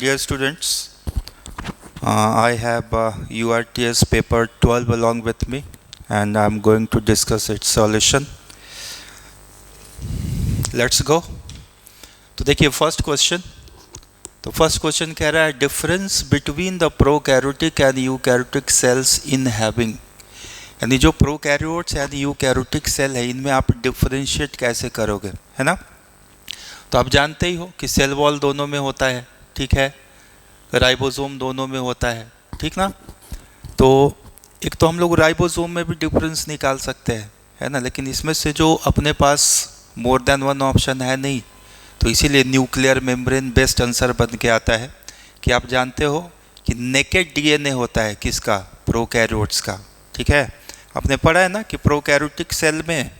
dear students, I have URTS paper 12 along with me and I'm going to discuss its solution. Let's go. तो देखिए first question कह रहा है difference between the prokaryotic and eukaryotic cells in having, यानी जो prokaryotes and eukaryotic cell है इनमें आप डिफरेंशिएट कैसे करोगे, है ना। तो आप जानते ही हो कि सेल वॉल दोनों में होता है, ठीक है, राइबोसोम दोनों में होता है, ठीक ना। तो एक तो हम लोग राइबोसोम में भी डिफरेंस निकाल सकते हैं, है ना, लेकिन इसमें से जो अपने पास मोर देन वन ऑप्शन है नहीं, तो इसीलिए न्यूक्लियर मेम्ब्रेन बेस्ट आंसर बन के आता है कि आप जानते हो कि नेकेड डीएनए होता है किसका, प्रोकैरियोट्स का, ठीक है। आपने पढ़ा है ना कि प्रोकैरियोटिक सेल में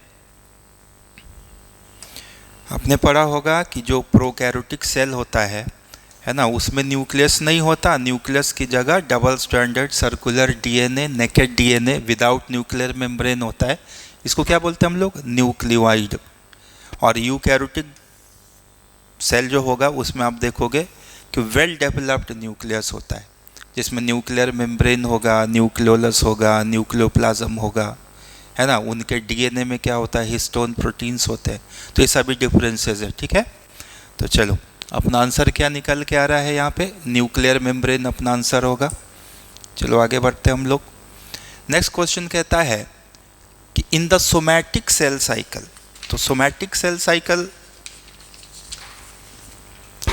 आपने पढ़ा होगा कि जो प्रोकैरियोटिक सेल होता है ना, उसमें न्यूक्लियस नहीं होता, न्यूक्लियस की जगह double stranded circular DNA, naked DNA without nuclear membrane होता है। इसको क्या बोलते हैं हम लोग, न्यूक्लियोइड। और यूकैरियोटिक सेल जो होगा उसमें आप देखोगे कि वेल डेवलप्ड न्यूक्लियस होता है, जिसमें न्यूक्लियर मेम्ब्रेन होगा, न्यूक्लियोलस होगा, न्यूक्लियोप्लाज्म होगा, है ना। उनके डीएनए में क्या होता है, हिस्टोन प्रोटीन्स होते हैं। तो ये सभी डिफरेंसेस है, ठीक है। तो चलो अपना आंसर क्या निकल के आ रहा है यहाँ पे, न्यूक्लियर मेम्ब्रेन अपना आंसर होगा। चलो आगे बढ़ते हैं हम लोग। नेक्स्ट क्वेश्चन कहता है कि in the somatic cell cycle, तो सोमैटिक सेल साइकिल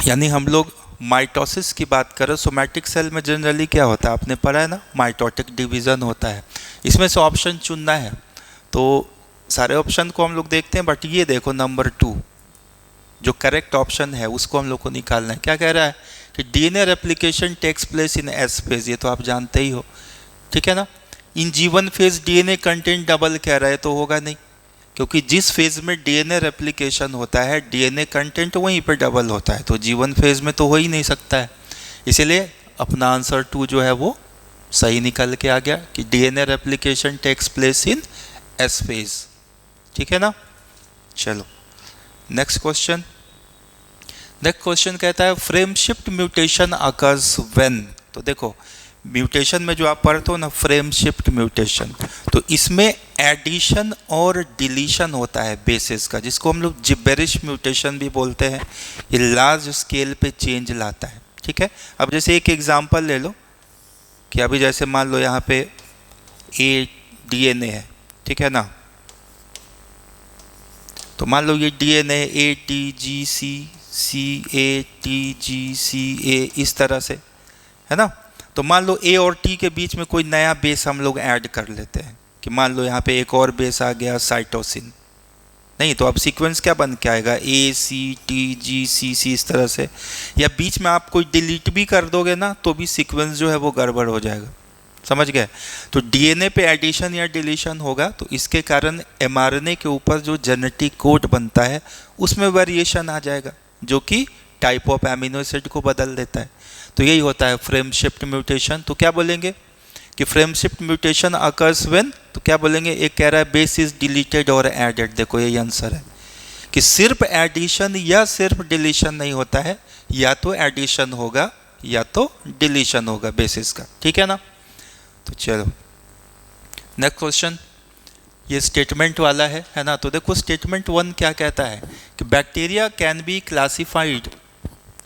यानी हम लोग माइटोसिस की बात करें, सोमैटिक सेल में जनरली क्या होता है, आपने पढ़ा है ना, माइटोटिक डिवीज़न होता है। इसमें से ऑप्शन चुनना है, तो सारे ऑप्शन को हम लोग देखते हैं, बट ये देखो नंबर 2 जो करेक्ट ऑप्शन है उसको हम लोग को निकालना है। क्या कह रहा है कि DNA replication takes place in S phase, ये तो आप जानते ही हो, ठीक है ना। In G1 phase DNA content double कह रहा है तो होगा नहीं, क्योंकि जिस फेज में डीएनए रेप्लिकेशन होता है डीएनए कंटेंट वहीं पर डबल होता है, तो G1 फेज में तो हो ही नहीं सकता है। इसीलिए अपना आंसर 2 जो है वो सही निकल के आ गया कि DNA replication takes place in S phase, ठीक है ना। चलो नेक्स्ट क्वेश्चन कहता है frame shift mutation occurs when. तो देखो म्यूटेशन में जो आप पढ़ते हो ना, फ्रेम शिफ्ट म्यूटेशन, तो इसमें एडिशन और डिलीशन होता है बेसिस का, जिसको हम लोग जिब्बेरिश म्यूटेशन भी बोलते हैं। ये लार्ज स्केल पे चेंज लाता है, ठीक है। अब जैसे एक एग्जांपल ले लो कि अभी जैसे मान लो यहाँ पे ए डीएनए है, ठीक है ना, तो मान लो ये डीएनए ATGCCATGCA इस तरह से, है ना। तो मान लो ए और टी के बीच में कोई नया बेस हम लोग ऐड कर लेते हैं कि मान लो यहाँ पे एक और बेस आ गया साइटोसिन, नहीं तो अब सीक्वेंस क्या बन के आएगा, ACTGCC इस तरह से, या बीच में आप कोई डिलीट भी कर दोगे ना तो भी सीक्वेंस जो है वो गड़बड़ हो जाएगा, समझ गए। तो डीएनए पे एडिशन या डिलीशन होगा, तो इसके कारण एमआरएनए के ऊपर जो जेनेटिक कोड बनता है उसमें वेरिएशन आ जाएगा, जो कि टाइप ऑफ एमिनो एसिड को बदल देता है। तो यही होता है फ्रेम शिफ्ट म्यूटेशन। तो क्या बोलेंगे कि frame shift mutation occurs when, तो क्या बोलेंगे, एक कह रहा है बेस इज डिलीटेड और एडेड। देखो यही आंसर है कि सिर्फ एडिशन या सिर्फ डिलीशन नहीं होता है, या तो एडिशन होगा या तो डिलीशन होगा बेसिस का, ठीक है ना। तो चलो नेक्स्ट क्वेश्चन, ये स्टेटमेंट वाला है ना। तो देखो स्टेटमेंट 1 क्या कहता है कि bacteria can be classified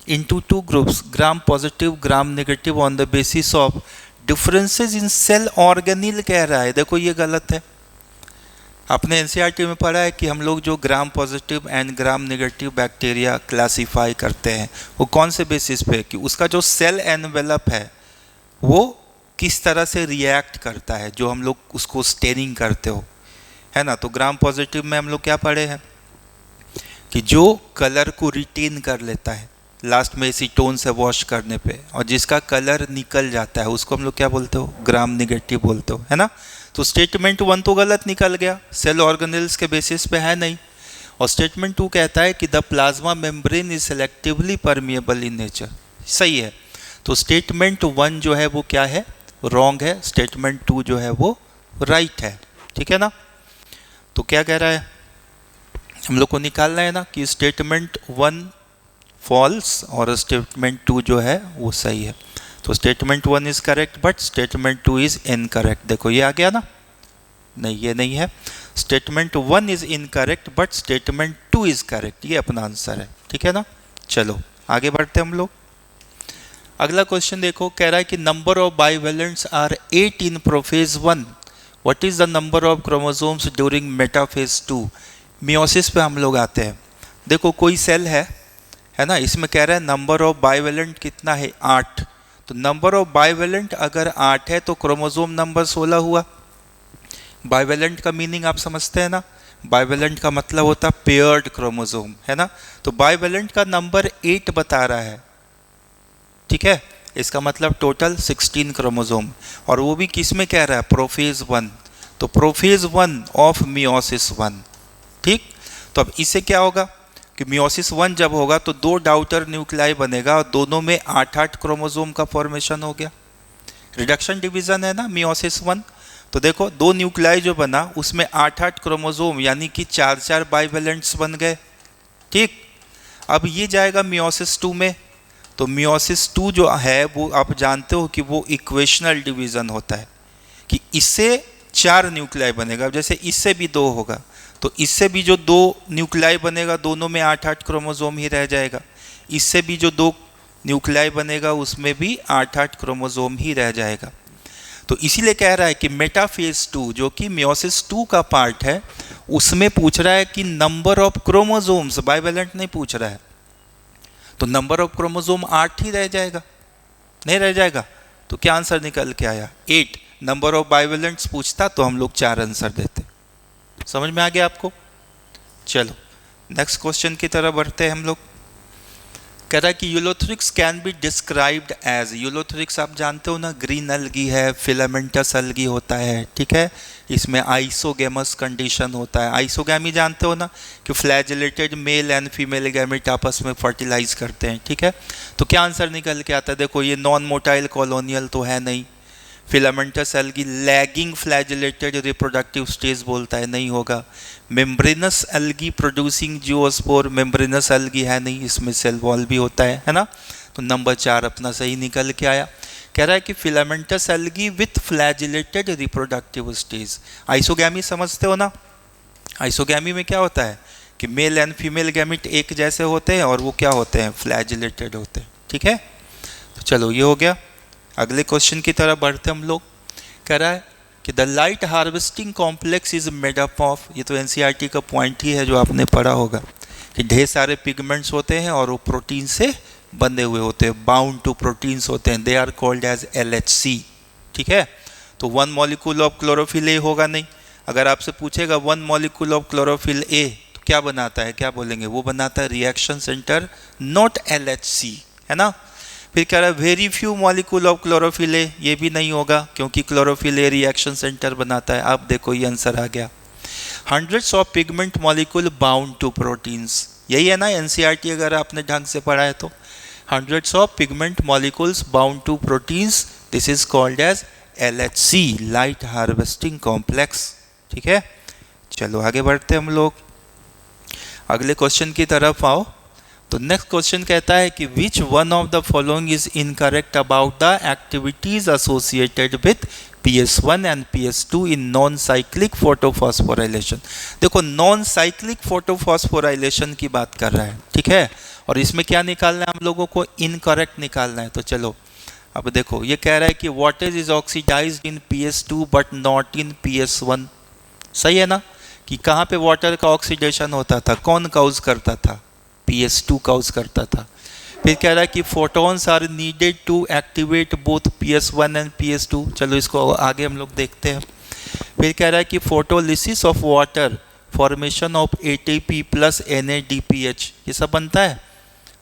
into 2 groups, gram positive gram negative, on the basis of differences in cell organelle कह रहा है। देखो ये गलत है। आपने एनसीईआरटी में पढ़ा है कि हम लोग जो gram positive and gram negative bacteria classify करते हैं वो कौन से बेसिस पे, कि उसका जो सेल एनवेलप है वो किस तरह से रिएक्ट करता है, जो हम लोग उसको स्टेनिंग करते हो, है ना। तो ग्राम पॉजिटिव में हम लोग क्या पढ़े हैं कि जो कलर को रिटेन कर लेता है लास्ट में एसीटोन से वॉश करने पे, और जिसका कलर निकल जाता है उसको हम लोग क्या बोलते हो, ग्राम नेगेटिव बोलते हो, है ना। तो स्टेटमेंट 1 तो गलत निकल गया, सेल ऑर्गेनेल्स के बेसिस पे है नहीं। और स्टेटमेंट 2 कहता है कि the plasma membrane is selectively permeable in nature, सही है। तो स्टेटमेंट 1 जो है वो क्या है, रॉन्ग है, स्टेटमेंट 2 जो है वो राइट है, ठीक है ना। तो क्या कह रहा है, हम लोग को निकालना है ना कि स्टेटमेंट 1 फॉल्स और स्टेटमेंट 2 जो है वो सही है। तो statement 1 is correct but statement 2 is incorrect. देखो ये आ गया ना, नहीं ये नहीं है। Statement 1 is incorrect but statement 2 is correct, ये अपना आंसर है, ठीक है ना। चलो आगे बढ़ते हम लोग। अगला क्वेश्चन देखो, कह रहा है कि number of bivalents are 8 in prophase 1, what is the number of chromosomes during metaphase 2। Meiosis पे हम लोग आते हैं। देखो कोई सेल है ना, इसमें कह रहा है नंबर ऑफ बाइवेलेंट कितना है 8। तो नंबर ऑफ बाइवेलेंट अगर 8 है तो क्रोमोसोम नंबर 16 हुआ। बाइवेलेंट का मीनिंग आप समझते हैं ना, बाइवेलेंट का मतलब होता है पेयर्ड क्रोमोसोम, है ना। तो बाइवेलेंट का नंबर 8 बता रहा है, ठीक है। इसका मतलब टोटल 16 क्रोमोसोम, और वो भी किस में कह रहा है, प्रोफेज 1। तो प्रोफेज 1 ऑफ मियोसिस 1, ठीक। तो अब इससे क्या होगा कि मियोसिस 1 जब होगा तो 2 डाउटर न्यूक्लियाई बनेगा और दोनों में 8-8 क्रोमोसोम का फॉर्मेशन हो गया। रिडक्शन डिवीजन है ना मियोसिस 1। तो देखो 2 न्यूक्लियाई जो बना उसमें 8-8 क्रोमोसोम यानी कि 4-4 बाइवेलेंट्स बन गए, ठीक। अब ये जाएगा मियोसिस 2 में। तो मियोसिस 2 जो है वो आप जानते हो कि वो इक्वेशनल डिवीजन होता है कि इससे 4 न्यूक्लियाई बनेगा, जैसे इससे भी 2 होगा तो इससे भी जो 2 न्यूक्लियाई बनेगा दोनों में 8-8 क्रोमोसोम ही रह जाएगा। इससे भी जो 2 न्यूक्लियाई बनेगा उसमें भी 8-8 क्रोमोसोम ही रह जाएगा। तो इसीलिए कह रहा है कि मेटाफेज 2 जो कि मियोसिस 2 का पार्ट है उसमें पूछ रहा है कि नंबर ऑफ क्रोमोसोम्स, बाइवेलेंट नहीं पूछ रहा है। तो नंबर ऑफ क्रोमोसोम 8 ही रह जाएगा, नहीं रह जाएगा। तो क्या आंसर निकल के आया, 8। नंबर ऑफ बाइवेलेंट्स पूछता तो हम लोग 4 आंसर देते। समझ में आ गया आपको। चलो नेक्स्ट क्वेश्चन की तरफ बढ़ते हैं हम लोग। कह रहा है कि Ulothrix can be described as, Ulothrix आप जानते हो ना, ग्रीन अलगी है, फिलामेंटस अलगी होता है, ठीक है। इसमें आइसोगेमस कंडीशन होता है। आइसोगैमी जानते हो ना कि flagellated male and female gamete आपस में फर्टिलाइज करते हैं, ठीक है। तो क्या आंसर निकल के आता है, देखो ये नॉन मोटाइल कॉलोनियल तो है नहीं। Filamentous algae lacking flagellated reproductive stage बोलता है, नहीं होगा। Membranous algae producing zoospore, membranous algae है नहीं, इसमें सेल वॉल भी होता है ना। तो नंबर 4 अपना सही निकल के आया। कह रहा है कि filamentous algae with flagellated reproductive stage. Isogamy समझते हो ना, आइसोगैमी में क्या होता है कि मेल एंड फीमेल गैमिट एक जैसे होते हैं और वो क्या होते हैं, फ्लैजिलेटेड होते हैं, ठीक है। तो चलो ये हो गया। अगले क्वेश्चन की तरफ बढ़ते हम लोग। कह रहा है कि the light harvesting complex is made up of, ये तो एनसीईआरटी का पॉइंट ही है जो आपने पढ़ा होगा कि ढेर सारे पिगमेंट्स होते हैं और वो प्रोटीन से बंधे हुए होते हैं, बाउंड टू प्रोटीन्स होते हैं, they are called as LHC, ठीक है। तो 1 मॉलिक्यूल ऑफ क्लोरोफिल ए होगा नहीं। अगर आपसे पूछेगा 1 मॉलिक्यूल ऑफ क्लोरोफिल ए तो क्या बनाता है, क्या बोलेंगे, वो बनाता है रिएक्शन सेंटर नॉट LHC, है ना। फिर कह रहा है very few molecule of chlorophyll a, ये भी नहीं होगा क्योंकि क्लोरोफिल ए रिएक्शन सेंटर बनाता है। अब देखो ये आंसर आ गया। Hundreds of pigment molecule bound to proteins, यही है ना एनसीईआरटी अगर आपने ढंग से पढ़ा है तो। Hundreds of pigment molecules bound to proteins, this is called as LHC, light harvesting complex, ठीक है। चलो आगे बढ़ते हम लोग, अगले क्वेश्चन की तरफ आओ। तो नेक्स्ट क्वेश्चन कहता है कि which one of the following is incorrect about the activities associated with PS1 and PS2 in non cyclic photophosphorylation. देखो नॉन साइक्लिक फोटोफॉस्फोराइलेशन की बात कर रहा है, ठीक है। और इसमें क्या निकालना है हम लोगों को, इनकरेक्ट निकालना है। तो चलो अब देखो ये कह रहा है कि water is oxidised in PS2 but not in PS1। सही है ना कि कहाँ पे वाटर का ऑक्सीडेशन होता था, कौन काउज करता था, PS2 काउज करता था। फिर कह रहा है कि photons are needed to activate both PS1 and PS2। चलो इसको आगे हम लोग देखते हैं। फिर कह रहा है कि photolysis of water, formation of ATP plus NADPH, ये सब बनता है।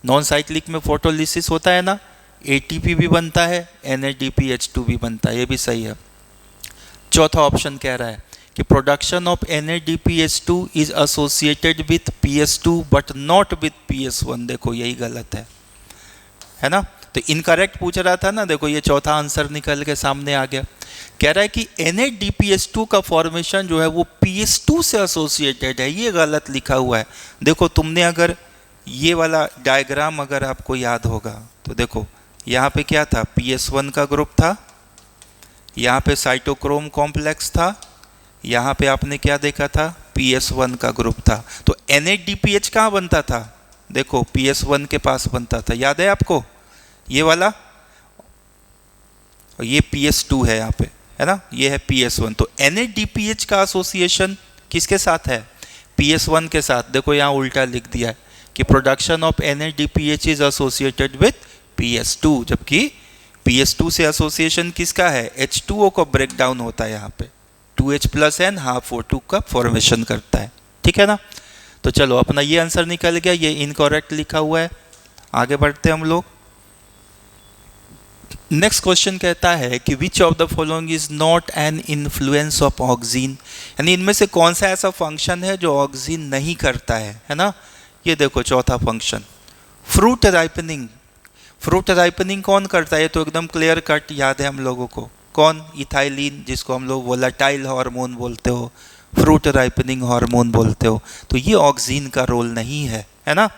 नॉन साइक्लिक में फोटोलिसिस होता है ना, ATP भी बनता है, NADPH2 भी बनता है, ये भी सही है। चौथा ऑप्शन कह रहा है कि production of NADPH2 is associated with PS2 but not with PS1। देखो यही गलत है ना। तो इनकरेक्ट पूछ रहा था ना, देखो ये चौथा आंसर निकल के सामने आ गया। कह रहा है कि NADPH2 का फॉर्मेशन जो है वो PS2 से एसोसिएटेड है, ये गलत लिखा हुआ है। देखो तुमने अगर ये वाला डायग्राम अगर आपको याद होगा तो देखो यहाँ पे क्या था, PS1 का ग्रुप था, यहाँ पे साइटोक्रोम कॉम्प्लेक्स था, यहाँ पे आपने क्या देखा था, PS1 का ग्रुप था। तो NADPH कहाँ बनता था, देखो PS1 के पास बनता था, याद है आपको ये वाला, और ये PS2 है यहाँ पे, है ना, ये है PS1। तो NADPH का एसोसिएशन किसके साथ है, PS1 के साथ। देखो यहाँ उल्टा लिख दिया है कि production of NADPH is associated with PS2, जबकि PS2 से एसोसिएशन किसका है, H2O का ब्रेक डाउन होता है यहाँ पे, 2H+N हाफ O2 का फॉर्मेशन करता है, ठीक है ना। तो चलो अपना ये आंसर निकल गया, ये इनकरेक्ट लिखा हुआ है। आगे बढ़ते हैं हम लोग। नेक्स्ट क्वेश्चन कहता है कि which of the following is not an influence of oxygen, यानी इनमें से कौन सा ऐसा फंक्शन है जो ऑक्सीन नहीं करता है ना। ये देखो चौथा function, fruit ripening. Fruit ripening कौन करता है, ये तो एकदम क्लियर कट याद है हम लोगों को, कौन, इथाइलिन, जिसको हम लोग वोलेटाइल हार्मोन बोलते हो, फ्रूट राइपनिंग हार्मोन बोलते हो। तो ये ऑक्सीन का रोल नहीं है ना।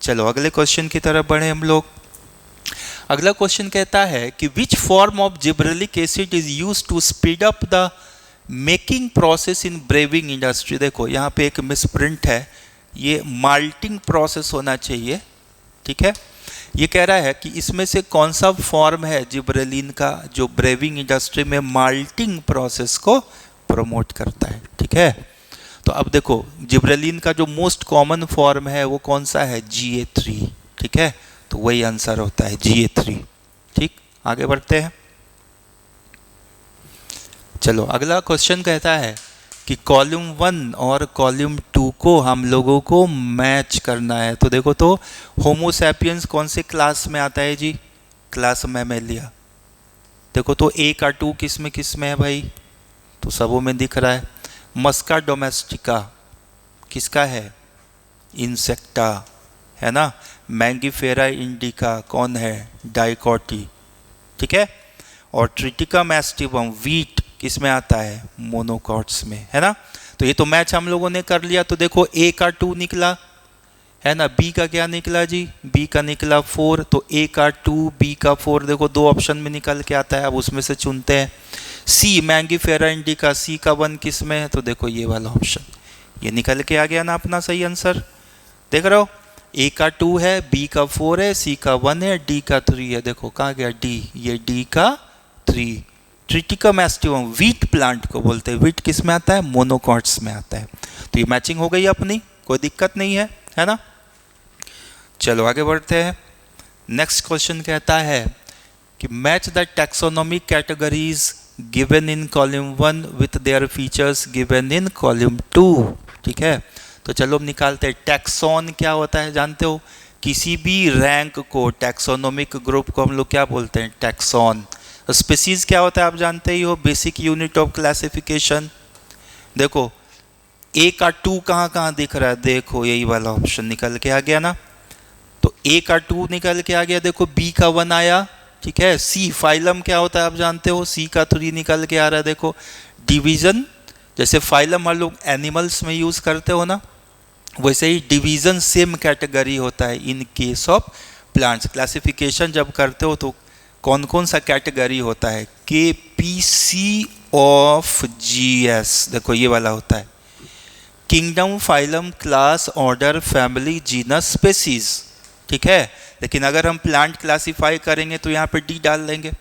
चलो अगले क्वेश्चन की तरफ बढ़े हम लोग। अगला क्वेश्चन कहता है कि which form of gibberellic acid is used to speed up the making process in brewing industry. देखो यहाँ पे एक मिसप्रिंट है, ये माल्टिंग प्रोसेस होना चाहिए, ठीक है। ये कह रहा है कि इसमें से कौन सा फॉर्म है जिब्रेलिन का जो ब्रेविंग इंडस्ट्री में माल्टिंग प्रोसेस को प्रमोट करता है, ठीक है। तो अब देखो जिब्रेलिन का जो मोस्ट कॉमन फॉर्म है वो कौन सा है, GA3, ठीक है। तो वही आंसर होता है GA3, ठीक। आगे बढ़ते हैं। चलो अगला क्वेश्चन कहता है कि कॉलम 1 और कॉलम 2 को हम लोगों को मैच करना है। तो देखो तो होमोसैपियंस कौन से क्लास में आता है जी, क्लास मैमेलिया। देखो तो A का 2 किस में है भाई, तो सबों में दिख रहा है। मस्का डोमेस्टिका किसका है, इंसेक्टा, है ना। मैंगीफेरा इंडिका कौन है, डाइकोटी, ठीक है। और ट्रिटिका मैस्टिवम वीट किस में आता है, मोनोकॉट्स में, है ना। तो ये तो मैच हम लोगों ने कर लिया। तो देखो A का 2 निकला, है ना, B का क्या निकला जी, B का निकला 4, तो A का 2 B का 4, देखो दो ऑप्शन में निकल के आता है, अब उसमें से चुनते हैं। C मैंगीफेरा इंडिका, C का 1 किस में है, तो देखो ये वाला ऑप्शन, ये निकल के आ गया ना अपना सही आंसर। देख रहे हो A का 2 है, B का 4 है, C का 1 है, D का 3 है। देखो कहाँ गया D, ये D का 3। ट्रिटिका मैस्टिवम वीट प्लांट को बोलते हैं, वीट किस में आता है, मोनोकॉट्स में आता है। तो ये मैचिंग हो गई अपनी, कोई दिक्कत नहीं है ना। चलो आगे बढ़ते हैं। नेक्स्ट क्वेश्चन कहता है कि match the taxonomic categories given in column 1 with their features given in column 2, ठीक है। तो चलो अब निकालते हैं। टैक्सॉन क्या होता है जानते हो, किसी भी रैंक को, टैक्सोनॉमिक ग्रुप को हम लोग क्या बोलते हैं, टैक्सॉन। स्पीसीज क्या होता है आप जानते ही हो, बेसिक यूनिट ऑफ क्लासिफिकेशन। देखो A का 2 कहाँ दिख रहा है, देखो यही वाला ऑप्शन निकल के आ गया ना। तो A का 2 निकल के आ गया, देखो B का 1 आया, ठीक है। C फाइलम क्या होता है आप जानते हो, C का 3 निकल के आ रहा है। देखो डिवीजन, जैसे फाइलम हम लोग एनिमल्स में यूज करते हो ना, वैसे ही डिवीजन सेम कैटेगरी होता है in case of plants. Classification जब करते हो तो कौन कौन सा कैटेगरी होता है, KPC ऑफ GS, देखो ये वाला होता है, kingdom, phylum, class, order, family, genus, species, ठीक है। लेकिन अगर हम प्लांट क्लासिफाई करेंगे तो यहाँ पे D डाल देंगे,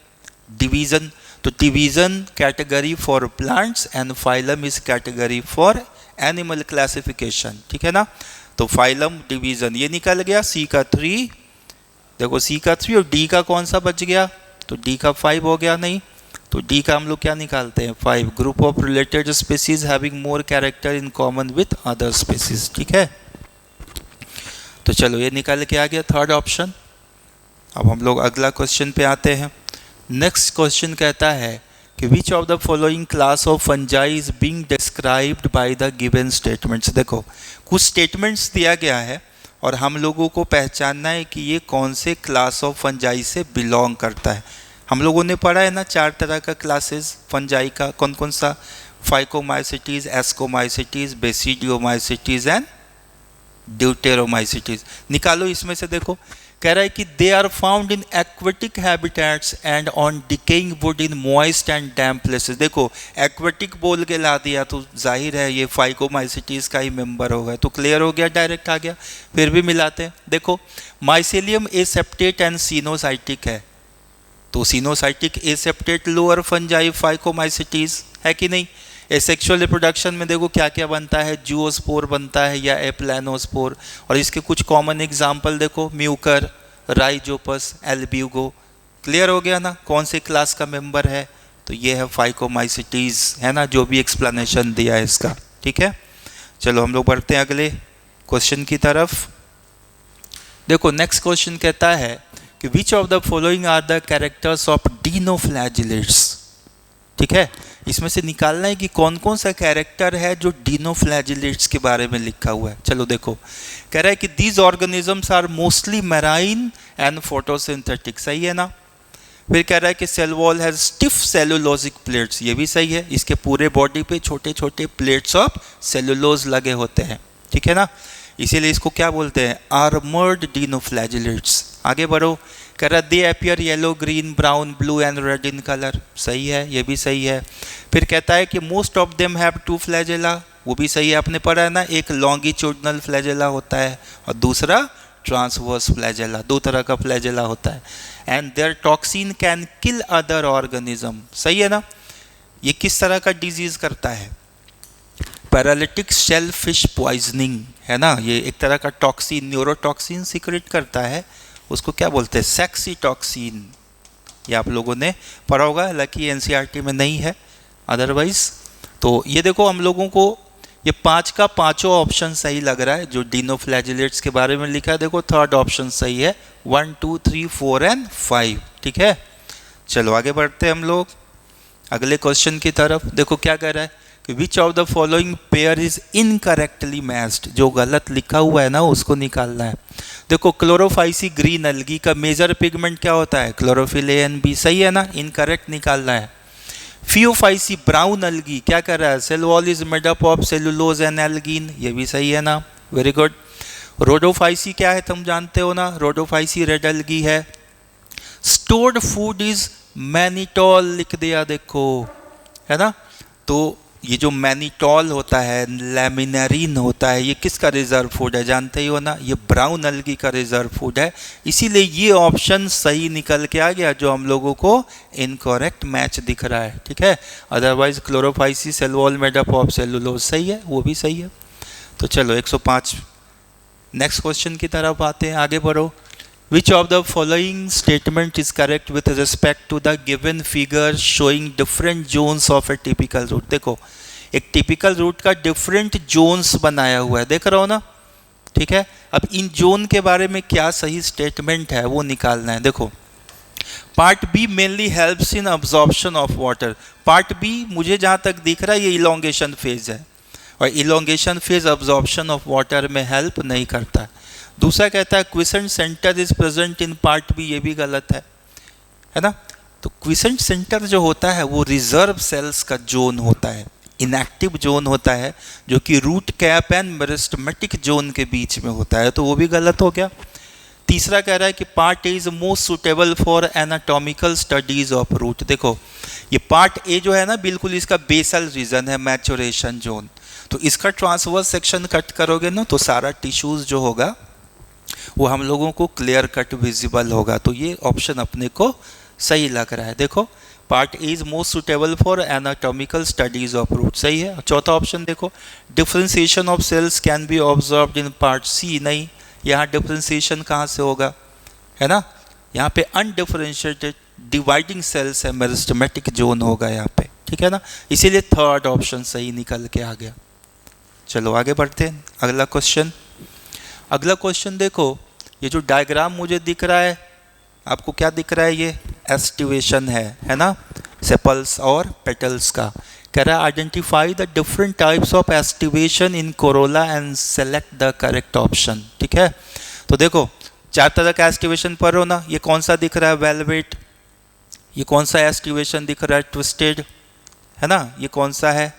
डिवीजन। तो division category for plants and phylum is category for animal classification, ठीक है ना। तो फाइलम डिवीजन ये निकल गया, C का 3, देखो C का 3 और D का कौन सा बच गया, तो D का 5 हो गया नहीं, तो D का हम लोग क्या निकालते हैं, 5। Group of related species having more character in common with other species, ठीक है। तो चलो ये निकल के आ गया थर्ड ऑप्शन। अब हम लोग अगला क्वेश्चन पे आते हैं। नेक्स्ट क्वेश्चन कहता है कि which of the following class of fungi is being described by the given statements. देखो कुछ स्टेटमेंट्स दिया गया है और हम लोगों को पहचानना है कि ये कौन से क्लास ऑफ फंजाई से बिलोंग करता है। हम लोगों ने पढ़ा है ना 4 तरह का क्लासेस फंजाई का, कौन कौन सा, phycomycetes, ascomycetes, basidiomycetes and deuteromycetes. निकालो इसमें से, देखो कह रहा है कि they are found in aquatic habitats and on decaying wood in moist and damp places. देखो एक्वेटिक बोल के ला दिया तो जाहिर है ये फाइकोमाइसिटीज का ही मेंबर होगा, तो क्लियर हो गया, डायरेक्ट आ गया। फिर भी मिलाते हैं, देखो माइसेलियम एसेप्टेट एंड सिनोसाइटिक है, तो coenocytic aseptate lower fungi phycomycetes है कि नहीं। एसेक्सुअल रिप्रोडक्शन में देखो क्या क्या बनता है, जूओस्पोर बनता है या एप्लानोस्पोर, और इसके कुछ कॉमन एग्जाम्पल देखो, म्यूकर, राइजोपस, एल्ब्यूगो। क्लियर हो गया ना कौन से क्लास का मेंबर है, तो ये है फाइकोमाइसिटीज, है ना, जो भी एक्सप्लेनेशन दिया है इसका। ठीक है, चलो हम लोग बढ़ते हैं अगले क्वेश्चन की तरफ। देखो नेक्स्ट क्वेश्चन कहता है कि which of the following are the characters of dinoflagellates. ठीक है, इसमें से निकालना है कि कौन कौन सा कैरेक्टर है जो डिनोफ्लैजिलेट्स के बारे में लिखा हुआ है। चलो देखो, कह रहा है कि these organisms are mostly marine and photosynthetic, सही है ना। फिर कह रहा है कि cell wall has stiff cellulosic plates, ये भी सही है, इसके पूरे बॉडी पे छोटे छोटे प्लेट्स ऑफ सेलुलोज लगे होते हैं। ठीक है ना, इसीलिए इसको क्या बोलते हैं, आर्मर्ड डिनोफ्लैजिलेट्स। आगे बढ़ो, कह रहा दे appear yellow, green, brown, blue and red in colour, सही है, ये भी सही है। फिर कहता है कि most of them have two flagella, वो भी सही है, आपने पढ़ा है ना, एक लॉन्गिट्यूडनल फ्लैजेला होता है और दूसरा ट्रांसवर्स फ्लैजेला, दो तरह का फ्लैजेला होता है। And their toxin can kill other organism, सही है ना। ये किस तरह का डिजीज करता है, पैरालिटिक शेल फिश पॉइजनिंग, है ना। ये एक तरह का टॉक्सिन, न्यूरोटॉक्सिन सीक्रेट करता है, उसको क्या बोलते हैं, सेक्सीटॉक्सिन। ये आप लोगों ने पढ़ा होगा, हालांकि एनसीईआरटी में नहीं है अदरवाइज। तो ये देखो हम लोगों को ये 5 का 5 ऑप्शन सही लग रहा है जो डिनोफ्लैजिलेट्स के बारे में लिखा है। देखो थर्ड ऑप्शन सही है, 1 2 3 4 एंड 5। ठीक है, चलो आगे बढ़ते हैं हम लोग अगले क्वेश्चन की तरफ। देखो क्या कह रहा है कि which of the following pair is incorrectly matched, जो गलत लिखा हुआ है ना उसको निकालना है। देखो क्लोरोफाइसी ग्रीन अलगी का मेजर पिगमेंट क्या होता है, क्लोरोफिल ए एंड बी, सही है ना, इनकरेक्ट निकालना है। फियोफाइसी ब्राउन अलगी क्या कर रहा है, cell wall is made up of cellulose and algin, ये भी सही है ना, वेरी गुड। रोडोफाइसी क्या है तुम जानते हो ना, रोडोफाइसी रेड अलगी है। स्टोर्ड फूड इज मैनिटॉल लिख दिया, देखो है ना। तो ये जो मैनिटॉल होता है, लैमिनरीन होता है, ये किसका रिजर्व फूड है जानते ही हो ना, ये ब्राउन अलगी का रिजर्व फूड है। इसीलिए ये ऑप्शन सही निकल के आ गया, जो हम लोगों को इनकरेक्ट मैच दिख रहा है। ठीक है, otherwise chlorophyceae cell wall made up of cellulose सही है, वो भी सही है। तो चलो 105 नेक्स्ट क्वेश्चन की तरफ आते हैं, आगे बढ़ो। Which of the following statement is correct with respect to the given figure showing different zones of a typical root? देखो एक टिपिकल रूट का डिफरेंट जोन्स बनाया हुआ है, देख रहे हो ना। ठीक है, अब इन जोन के बारे में क्या सही स्टेटमेंट है वो निकालना है। देखो part B mainly helps in absorption of water, part B मुझे जहाँ तक दिख रहा है ये इलोंगेशन फेज है, और elongation phase absorption of water में हेल्प नहीं करता। दूसरा कहता है quiescent centre is present in part B, ये भी गलत है ना। तो क्विसेंट सेंटर जो होता है वो रिजर्व सेल्स का जोन होता है, इनएक्टिव जोन होता है, जो कि root cap and meristematic zone के बीच में होता है, तो वो भी गलत हो गया। तीसरा कह रहा है कि part A is most suitable for anatomical studies of root. देखो ये पार्ट ए जो है ना बिल्कुल इसका बेसल रीजन है, मैचुरेशन जोन, तो इसका ट्रांसवर्स सेक्शन कट करोगे ना तो सारा टिश्यूज जो होगा वो हम लोगों को क्लियर कट विजिबल होगा। तो ये ऑप्शन अपने को सही लग रहा है। देखो part A is most suitable for anatomical studies of root, सही है। चौथा ऑप्शन देखो differentiation of cells can be observed in part C, नहीं, यहाँ डिफरेंशिएशन कहाँ से होगा, है ना, यहाँ पे अनडिफरेंशिएटेड डिवाइडिंग सेल्स है, मेरिस्टेमेटिक जोन होगा यहाँ पे। ठीक है ना, इसीलिए थर्ड ऑप्शन सही निकल के आ गया। चलो आगे बढ़ते हैं अगला क्वेश्चन। अगला क्वेश्चन देखो, ये जो डायग्राम मुझे दिख रहा है आपको क्या दिख रहा है, ये एस्टिवेशन है ना, सेपल्स और पेटल्स का। कह रहा है identify the different types of aestivation in Corolla and select the correct option. ठीक है, तो देखो 4 तरह का एस्टिवेशन पढ़ो ना, ये कौन सा दिख रहा है, वेलवेट, ये कौन सा एस्टिवेशन दिख रहा है, ट्विस्टेड, है ना, ये कौन सा है,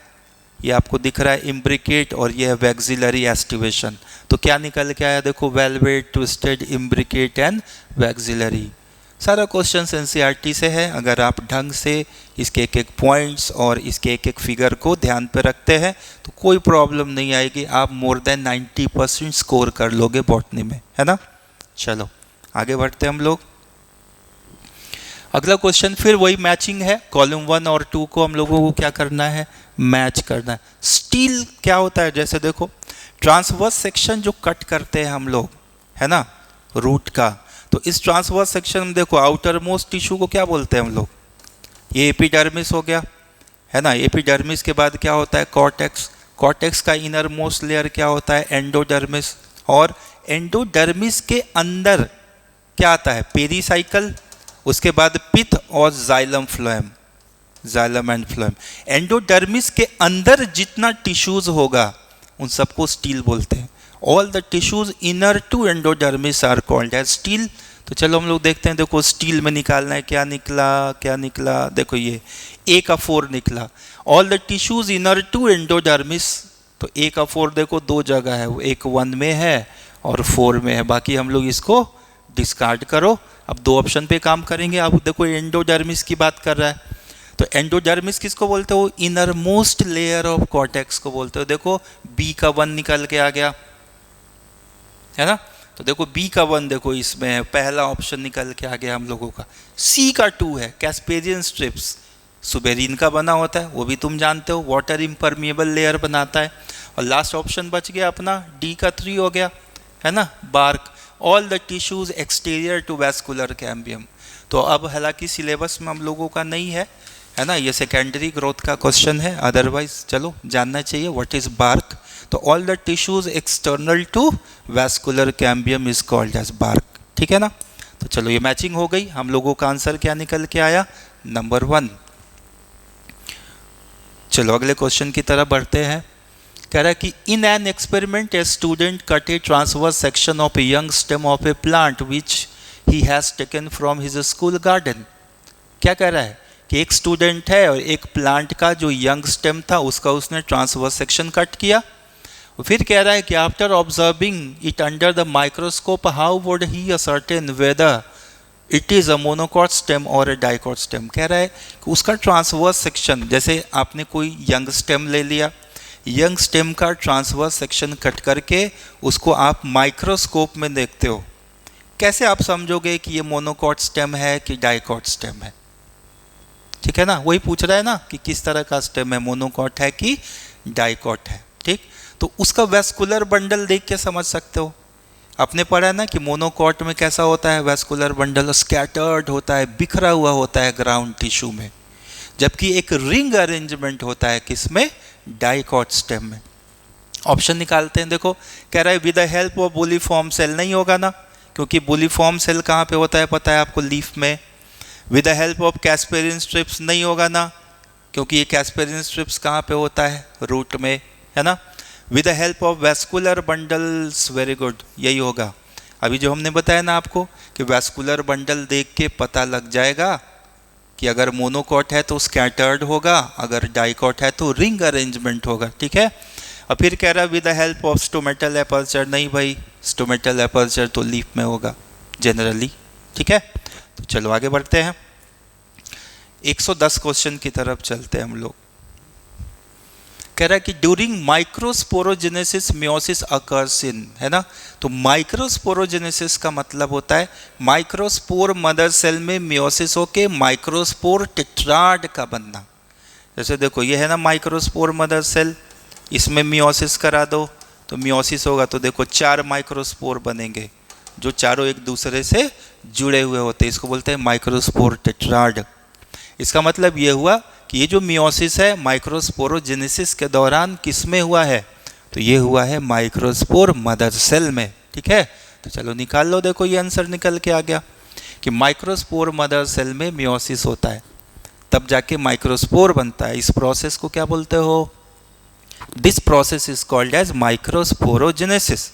ये आपको दिख रहा है इम्ब्रिकेट और ये है वैक्सिलरी एस्टिवेशन। तो क्या निकल के आया देखो, velvet, twisted, imbricate and vexillary. सारा क्वेश्चन एनसीईआरटी से है। अगर आप ढंग से इसके एक एक पॉइंट्स और इसके एक एक फिगर को ध्यान पे रखते हैं तो कोई प्रॉब्लम नहीं आएगी, आप मोर देन 90% स्कोर कर लोगे बॉटनी में, है ना। चलो आगे बढ़ते हैं हम लोग। अगला क्वेश्चन फिर वही मैचिंग है, कॉलम 1 और 2 को हम लोगों को क्या करना है, मैच करना है। स्टील क्या होता है, जैसे देखो ट्रांसवर्स सेक्शन जो कट करते हैं हम लोग, है ना, रूट का, तो इस ट्रांसवर्स सेक्शन में देखो आउटर मोस्ट टिश्यू को क्या बोलते हैं हम लोग, ये एपिडर्मिस हो गया, है ना। एपिडर्मिस के बाद क्या होता है, कॉर्टेक्स। कॉर्टेक्स का इनर मोस्ट लेयर क्या होता है, एंडोडर्मिस। और एंडोडर्मिस के अंदर क्या आता है, पेरीसाइकल, उसके बाद पिथ और xylem phloem, xylem and phloem. Endodermis के अंदर जितना टिश्यूज होगा उन सबको स्टील बोलते हैं। All the tissues inner to endodermis are called as stele. तो चलो हम लोग देखते हैं, देखो स्टील में निकालना है, क्या निकला, क्या निकला, देखो ये A का 4 निकला। All the tissues inner to endodermis, तो A का 4 देखो दो जगह है, वो एक 1 में है और 4 में है, बाकी हम लोग इसको डिस्कार्ड करो। अब दो ऑप्शन पे काम करेंगे। अब देखो एंडोडर्मिस की बात कर रहा है, तो एंडोडर्मिस किसको बोलते हो, inner most layer of cortex को बोलते हो। देखो B का 1 निकल के आ गया, है ना। तो देखो B का 1 देखो इसमें है, पहला ऑप्शन निकल के आ गया हम लोगों का। C का 2 है, कैस्पेरियन स्ट्रिप्स, सुबेरिन का बना होता है, वो भी तुम जानते हो, वाटर इम्परमिएबल लेयर बनाता है। और लास्ट ऑप्शन बच गया अपना D का 3 हो गया, है ना, bark. All the tissues exterior to vascular cambium. तो अब हालांकि सिलेबस में हम लोगों का नहीं है, है ना, ये सेकेंडरी ग्रोथ का क्वेश्चन है, अदरवाइज चलो जानना चाहिए व्हाट इज बार्क। तो all the tissues external to vascular cambium is called as bark, ठीक है ना। तो चलो ये मैचिंग हो गई, हम लोगों का आंसर क्या निकल के आया, नंबर 1। चलो अगले क्वेश्चन की तरफ बढ़ते हैं। कह रहा है कि in an experiment a student cut A transverse section of a young stem of A plant which he has taken from his school garden. क्या कह रहा है कि एक स्टूडेंट है और एक प्लांट का जो यंग स्टेम था उसका उसने ट्रांसवर्स सेक्शन कट किया। फिर कह रहा है कि after observing it under the microscope how would he ascertain whether it is a monocot stem और ए डाइकॉट स्टेम। कह रहा है कि उसका ट्रांसवर्स सेक्शन, जैसे आपने कोई यंग स्टेम ले लिया, यंग स्टेम का ट्रांसवर्स सेक्शन कट करके उसको आप माइक्रोस्कोप में देखते हो, कैसे आप समझोगे कि ये मोनोकॉट स्टेम है कि डाइकॉट स्टेम है, ठीक है ना। वही पूछ रहा है ना कि किस तरह का स्टेम है, मोनोकॉट है कि डाइकॉट है, ठीक। तो उसका वैस्कुलर बंडल देख के समझ सकते हो। आपने पढ़ा है ना कि मोनोकॉट में कैसा होता है, वैस्कुलर बंडल स्कैटर्ड होता है, बिखरा हुआ होता है ग्राउंड टिश्यू में, जबकि एक रिंग अरेंजमेंट होता है किसमें, डाइकॉट स्टेम में। ऑप्शन निकालते हैं, देखो कह रहा है with the help of bulliform cell, नहीं होगा ना, क्योंकि बुलीफॉर्म सेल कहाँ पे होता है पता है आपको, लीफ में। With the help of Casparian strips, नहीं होगा ना, क्योंकि ये कैस्पेरियन स्ट्रिप्स कहाँ पे होता है, रूट में, है ना। With the help of vascular bundles, very good, यही होगा। अभी जो हमने बताया ना आपको कि वैस्कुलर बंडल देख के पता लग जाएगा कि अगर मोनोकॉट है तो स्कैटर्ड होगा, अगर डाइकॉट है तो रिंग अरेंजमेंट होगा, ठीक है। और फिर कह रहा है with the help of stomatal aperture, नहीं भाई, स्टोमेटल एपर्चर तो लीफ में होगा जनरली, ठीक है। तो चलो आगे बढ़ते हैं, 110 क्वेश्चन की तरफ चलते हैं हम लोग। कह रहा है कि during microsporogenesis meiosis occurs in, है ना। तो माइक्रोस्पोरोजेनेसिस का मतलब होता है माइक्रोस्पोर मदर सेल में मियोसिस होके माइक्रोस्पोर टेट्राड का बनना। जैसे देखो ये है ना माइक्रोस्पोर मदर सेल, इसमें मियोसिस करा दो तो मियोसिस होगा, तो देखो 4 माइक्रोस्पोर बनेंगे जो चारों एक दूसरे से जुड़े हुए होते हैं, इसको बोलते हैं माइक्रोस्पोर टेट्राड। इसका मतलब ये हुआ कि ये जो मियोसिस है माइक्रोस्पोरोजेनेसिस के दौरान किस में हुआ है, तो ये हुआ है माइक्रोस्पोर मदर सेल में, ठीक है। तो चलो निकाल लो, देखो ये आंसर निकल के आ गया कि माइक्रोस्पोर मदर सेल में मियोसिस होता है, तब जाके माइक्रोस्पोर बनता है। इस प्रोसेस को क्या बोलते हो, this process is called as microsporogenesis.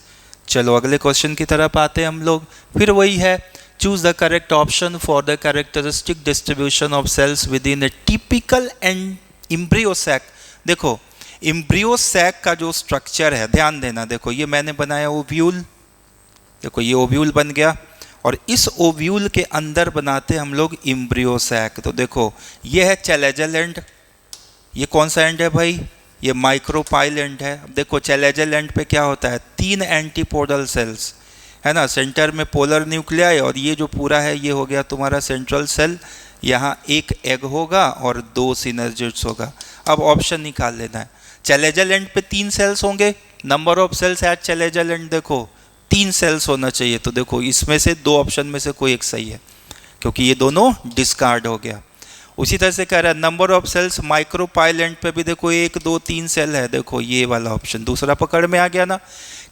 चलो अगले क्वेश्चन की तरफ आते हैं हम लोग, फिर वही है, choose the correct option for the characteristic distribution of cells within a typical and embryo sac। देखो एम्ब्रियो सैक का जो स्ट्रक्चर है, ध्यान देना, देखो ये मैंने बनाया ओव्यूल, देखो ये ओव्यूल बन गया, और इस ओव्यूल के अंदर बनाते हम लोग एम्ब्रियो सैक। तो देखो ये है चैलेजल एंड, ये कौन सा एंड है भाई, ये माइक्रोपाइल एंड है। अब देखो चैलेजल एंड पे क्या होता है, 3 एंटीपोडल सेल्स है ना, सेंटर में पोलर न्यूक्लियाई, और ये जो पूरा है ये हो गया तुम्हारा सेंट्रल सेल, यहाँ एक एग होगा और 2 सिनर्जिड्स होगा। अब ऑप्शन निकाल लेना है, चैलेजल एंड पे 3 सेल्स होंगे, number of cells at chalazal end देखो 3 सेल्स होना चाहिए, तो देखो इसमें से 2 ऑप्शन में से कोई एक सही है, क्योंकि ये दोनों डिस्कार्ड हो गया। उसी तरह से कह रहा है number of cells micropyle end पे भी देखो 1 2 3 सेल है, देखो ये वाला ऑप्शन दूसरा पकड़ में आ गया ना,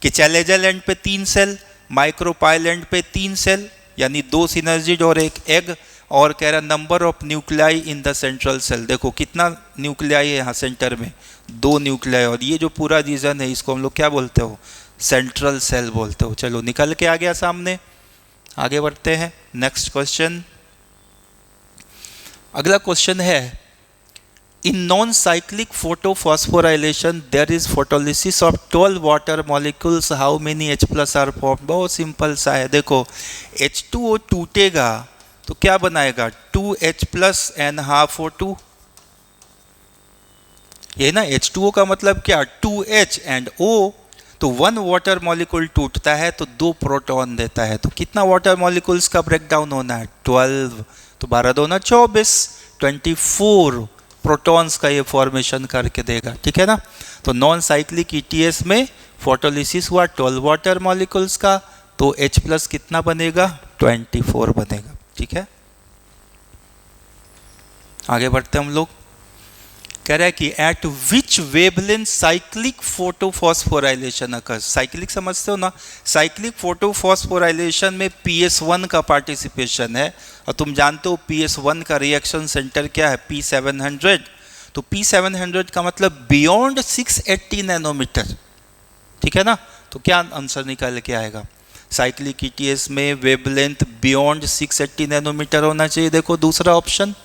कि चैलेजल एंड पे 3 सेल, माइक्रोपाइल एंड पे 3 सेल, यानी 2 सिनर्जिड और एक एग, और कह रहा number of nuclei in the central cell, देखो कितना न्यूक्लियाई है यहाँ सेंटर में, 2 न्यूक्लियाई, और ये जो पूरा रीजन है इसको हम लोग क्या बोलते हो, सेंट्रल सेल बोलते हो। चलो निकल के आ गया सामने, आगे बढ़ते हैं नेक्स्ट क्वेश्चन। अगला क्वेश्चन है, in non cyclic photophosphorylation there is photolysis of 12 water molecules, how many H+ are formed. बहुत सिंपल सा है, देखो H2O टूटेगा तो क्या बनाएगा, 2H+ एंड हाफ O2, ये ना H2O का मतलब क्या, 2H एंड O, तो 1 वाटर मॉलिक्यूल टूटता है तो 2 प्रोटॉन देता है, तो कितना वाटर मॉलिक्यूल्स का ब्रेकडाउन होना है, 12, तो 12 दूना 24, 24 प्रोटॉन्स का ये फॉर्मेशन करके देगा, ठीक है ना। तो नॉन साइक्लिक ETS में फोटोलिसिस हुआ 12 वाटर मॉलिक्यूल्स का, तो H+ कितना बनेगा, 24 बनेगा, ठीक है। आगे बढ़ते हम लोग, कह रहा है कि एट विच वेवलेंथ साइक्लिक फोटोफॉस्फोराइलेशन अकर, साइक्लिक समझते हो ना, साइक्लिक फोटोफॉस्फोराइलेशन में PS1 का पार्टिसिपेशन है, और तुम जानते हो PS1 का रिएक्शन सेंटर क्या है, P700, तो P700 का मतलब बियॉन्ड 680 नैनोमीटर, ठीक है ना। तो क्या आंसर निकल के आएगा, साइक्लिक ETS में वेवलेंथ बियॉन्ड 680 नैनोमीटर होना चाहिए, देखो दूसरा ऑप्शन,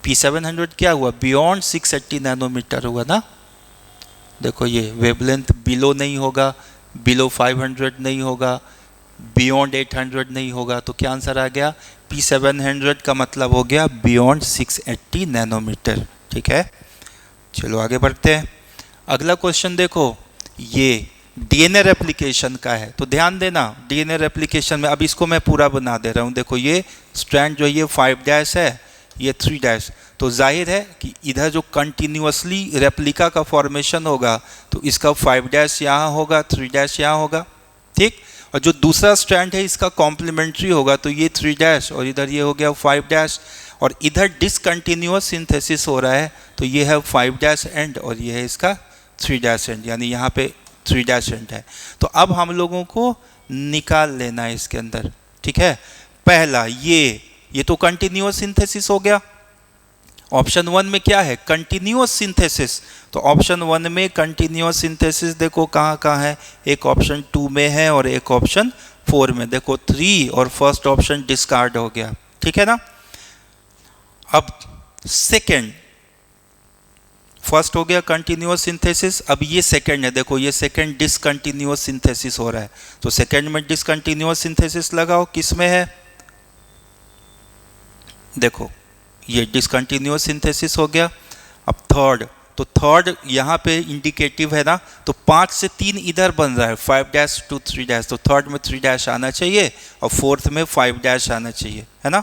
P700 क्या हुआ, बियॉन्ड 680 नैनोमीटर हुआ ना, देखो ये वेवलेंथ बिलो नहीं होगा, बिलो 500 नहीं होगा, बियॉन्ड 800 नहीं होगा, तो क्या आंसर आ गया, P700 का मतलब हो गया बियॉन्ड 680 नैनोमीटर, ठीक है। चलो आगे बढ़ते हैं, अगला क्वेश्चन देखो, ये DNA रेप्लिकेशन का है, तो ध्यान देना DNA रेप्लिकेशन में, अब इसको मैं पूरा बना दे रहा हूँ, देखो ये स्ट्रैंड जो ये 5' है, ये 3', तो जाहिर है कि इधर जो कंटिन्यूअसली रेप्लिका का फॉर्मेशन होगा तो इसका 5' यहाँ होगा, 3' यहाँ होगा, ठीक, और जो दूसरा स्ट्रैंड है इसका कॉम्प्लीमेंट्री होगा, तो ये 3' और इधर ये हो गया 5', और इधर डिसकंटिन्यूअस सिंथेसिस हो रहा है, तो ये है 5' एंड और ये है इसका 3' एंड, यानी यहाँ पे 3' एंड है। तो अब हम लोगों को निकाल लेना है इसके अंदर, ठीक है। पहला ये तो कंटिन्यूअस सिंथेसिस हो गया, ऑप्शन 1 में क्या है, कंटिन्यूअस सिंथेसिस, तो ऑप्शन 1 में कंटिन्यूअस सिंथेसिस देखो कहाँ कहाँ है, एक ऑप्शन 2 में है और एक ऑप्शन 4 में, देखो 3 और फर्स्ट ऑप्शन डिस्कार्ड हो गया, ठीक है ना। अब सेकेंड, फर्स्ट हो गया कंटिन्यूअस सिंथेसिस, अब ये सेकेंड है, देखो ये सेकेंड डिसकंटिन्यूअस सिंथेसिस हो रहा है, तो सेकेंड में डिसकंटिन्यूअस सिंथेसिस लगाओ, किस में है, देखो ये डिसकंटिन्यूअस सिंथेसिस हो गया। अब थर्ड, तो थर्ड यहाँ पे इंडिकेटिव है ना, तो 5 से 3 इधर बन रहा है, 5' to 3', तो थर्ड में 3' आना चाहिए और फोर्थ में 5' आना चाहिए, है ना।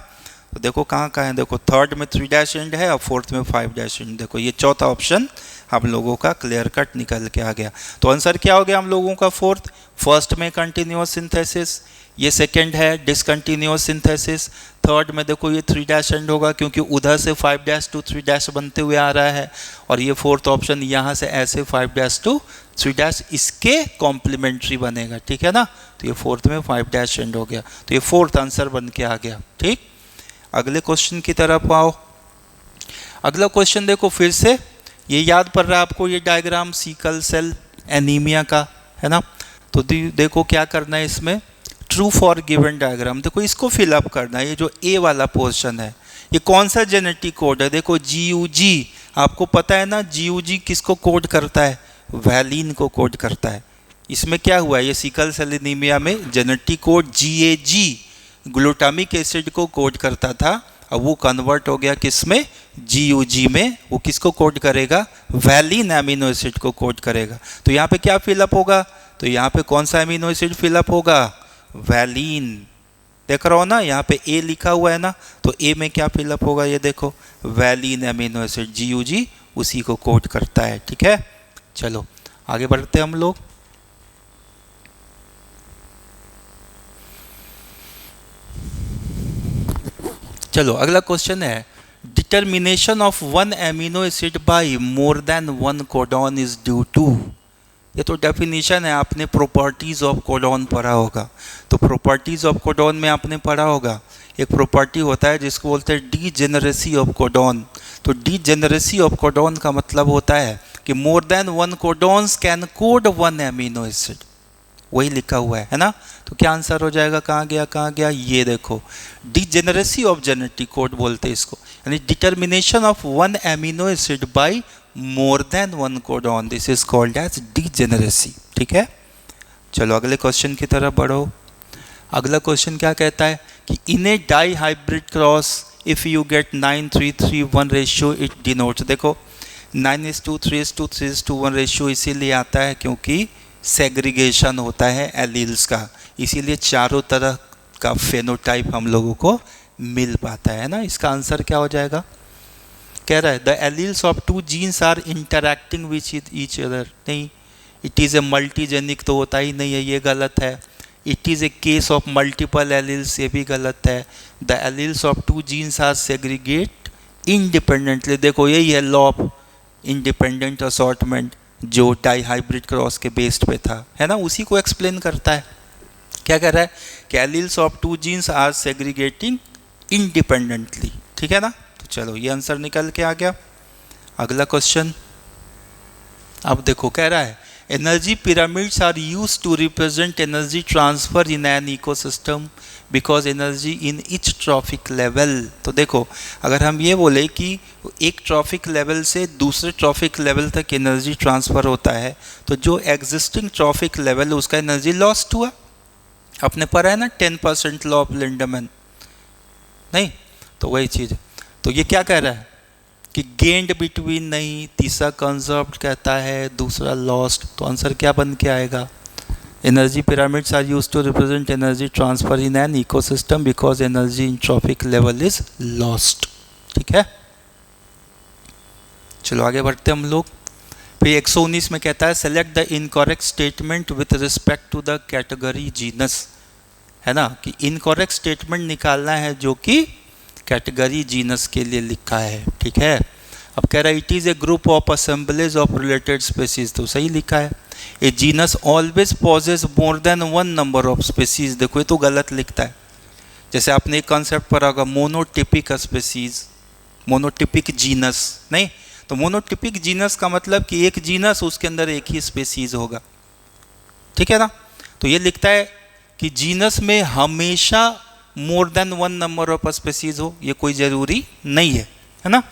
तो देखो कहाँ कहाँ है, देखो थर्ड में 3' एंड है और फोर्थ में 5' एंड, देखो ये चौथा ऑप्शन हम लोगों का क्लियर कट निकल के आ गया। तो आंसर क्या हो गया हम लोगों का, फोर्थ, फर्स्ट में कंटिन्यूअस सिंथेसिस, ये सेकेंड है डिसकंटिन्यूअस सिंथेसिस, थर्ड में देखो ये 3' एंड होगा क्योंकि उधर से 5' to 3' बनते हुए आ रहा है, और ये फोर्थ ऑप्शन यहाँ से ऐसे 5' to 3' इसके कॉम्प्लीमेंट्री बनेगा, ठीक है ना। तो ये फोर्थ में 5' एंड हो गया, तो ये फोर्थ आंसर बन के आ गया, ठीक। अगले क्वेश्चन की तरफ आओ, अगला क्वेश्चन देखो फिर से, ये याद पड़ रहा है आपको, ये डायग्राम सिकल सेल एनीमिया का है ना। तो देखो क्या करना है इसमें, ट्रू फॉर गिवन डायग्राम, देखो इसको फिलअप करना है, ये जो ए वाला पोर्शन है ये कौन सा जेनेटिक कोड है, देखो GUG आपको पता है ना GUG किसको कोड करता है? वैलिन को कोड करता है। इसमें क्या हुआ है, ये सिकल सेल एनीमिया में genetic code GAG glutamic acid को कोड करता था, अब वो कन्वर्ट हो गया किसमें? GUG में। वो किसको कोड करेगा? वैलिन एमिनो एसिड को कोड करेगा। तो यहाँ पे क्या फिलअप होगा? तो यहाँ पे कौन सा एमिनो एसिड फिलअप होगा? वैलिन। देख रहा हो ना, यहाँ पे A लिखा हुआ है ना, तो A में क्या फिलअप होगा? ये देखो, वैलिन एमिनो एसिड GUG उसी को कोड करता है। ठीक है, चलो आगे बढ़ते हैं हम लोग। चलो अगला क्वेश्चन है, determination of one amino acid by more than one codon is due to. ये तो डेफिनेशन है, आपने प्रॉपर्टीज ऑफ कोडॉन पढ़ा होगा। तो प्रॉपर्टीज ऑफ कोडॉन में आपने पढ़ा होगा, एक प्रॉपर्टी होता है जिसको बोलते हैं डीजेनरेसी ऑफ कोडॉन। तो डीजेनरेसी ऑफ कोडॉन का मतलब होता है कि मोर than one codons can code one amino acid. वही लिखा हुआ है ना। तो क्या आंसर हो जाएगा? कहाँ गया, कहाँ गया? ये देखो, डीजेनरेसी ऑफ जेनेटिक कोड बोलते हैं इसको, यानी determination of one amino acid by more than one codon, this is called as degeneracy. ठीक है, चलो अगले क्वेश्चन की तरफ बढ़ो। अगला क्वेश्चन क्या कहता है कि in a dihybrid cross if you get 9:3:3:1 ratio it denotes. देखो 9:3:3:1 रेशियो इसीलिए आता है क्योंकि सेग्रीगेशन होता है एलील्स का, इसीलिए चारों तरह का फेनोटाइप हम लोगों को मिल पाता है ना। इसका आंसर क्या हो जाएगा? कह रहा है the alleles of two genes are interacting with each other. नहीं, इट इज़ ए मल्टीजेनिक तो होता ही नहीं है, ये गलत है। It is a case of multiple alleles, ये भी गलत है। The alleles of two genes are segregate independently. देखो यही है लॉ ऑफ इंडिपेंडेंट असॉर्टमेंट जो डाई हाइब्रिड क्रॉस के बेस्ड पे था, है ना, उसी को एक्सप्लेन करता है। क्या कह रहा है कि alleles of two genes are segregating independently. ठीक है ना, तो चलो ये आंसर निकल के आ गया। अगला क्वेश्चन अब देखो, कह रहा है energy pyramids are use to represent energy transfer in an ecosystem because energy in each trophic level. तो देखो अगर हम ये बोले कि एक ट्रॉफिक लेवल से दूसरे ट्रॉफिक लेवल तक एनर्जी ट्रांसफ़र होता है, तो जो एग्जिस्टिंग ट्रॉफिक लेवल है उसका एनर्जी लॉस्ट हुआ। आपने पढ़ा है ना 10% लॉ ऑफ लिंडमैन, नहीं? तो वही चीज़ है। तो ये क्या कह रहा है कि गेंड बिटवीन नहीं, तीसरा कंजर्व्ड कहता है, दूसरा लॉस्ट। तो आंसर क्या बन के आएगा? Energy pyramids are use to represent energy transfer in an ecosystem because energy in trophic level is lost. ठीक है, चलो आगे बढ़ते हम लोग। फिर 119 में कहता है select the incorrect statement with respect to the category genus, है ना, कि इनकरेक्ट स्टेटमेंट निकालना है जो कि कैटेगरी जीनस के लिए लिखा है। ठीक है, अब कह रहा है it is a group of assemblies of related species, तो सही लिखा है। A genus always possesses more than one number of species, देखो ये तो गलत लिखता है। जैसे आपने एक कॉन्सेप्ट पढ़ा होगा मोनोटिपिक स्पेसीज, मोनोटिपिक जीनस, नहीं? तो मोनोटिपिक जीनस का मतलब कि एक जीनस उसके अंदर एक ही स्पेसीज होगा। ठीक है ना, तो ये लिखता है कि जीनस में हमेशा मोर than one number of species हो, ये कोई ज़रूरी नहीं है ना।